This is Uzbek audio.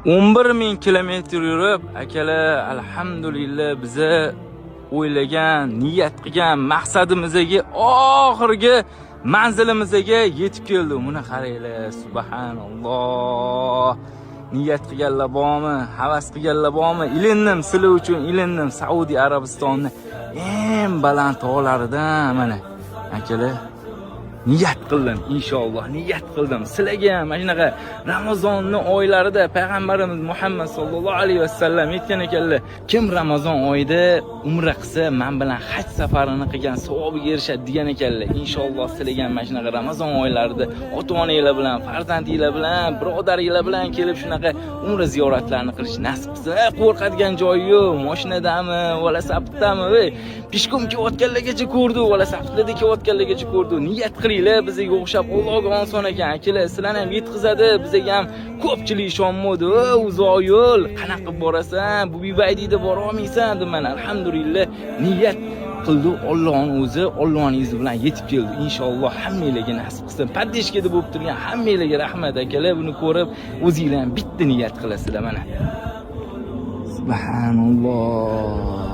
11.000 kilometr yurib, akalar, alhamdulillah biza o'ylagan, niyat qilgan maqsadimizga, oxirgi manzilimizga yetib keldik. Buni qaranglar, subhanalloh. Niyat qilganlar bormi, havas qilganlar bormi? Ilindim sizlar uchun, ilindim Saudiya Arabistonni eng baland tog'laridan mana akalar. Niyat qildim, inshaalloh niyat qildim. Sizlarga ham mana shunaqa Ramazonni oylarida payg'ambarimiz Muhammad sallallohu alayhi vasallam aytgan ekanlar, kim Ramazon oyida umra qilsa, men bilan haj safarini qilgan savobiga erishadi degan ekanlar. Inshaalloh sizlarga ham mana shunaqa Ramazon oylarida ota-onanglar bilan, farzandinglar bilan, birodaringlar bilan kelib shunaqa umra ziyoratlarini qilish nasib qilsa, qo'rqadigan joyi yo'q. Mashinadami, wala saptami, pishkom kelayotganlargacha ko'rdi, wala saptlarda kelayotganlargacha ko'rdi. Niyat qilinglar, bizga o'xshab Allohga oson ekan. Akalar, sizlarni ham yetkazadi, bizga ham ko'pchilik ishonmaydi. Uzoq yo'l, qanaqa qilib borasan, bu bibaydida bora olmaysan deb men alhamdulillah niyat qildi. Allohning o'zi Allohning izni bilan yetib keldi. Inshaalloh hammangizga nasib qilsin. Paddeshkada bo'lib turgan hammangizga rahmat akalar. Buni ko'rib o'zingizlar ham bitta niyat qilasizlar mana. Subhanalloh.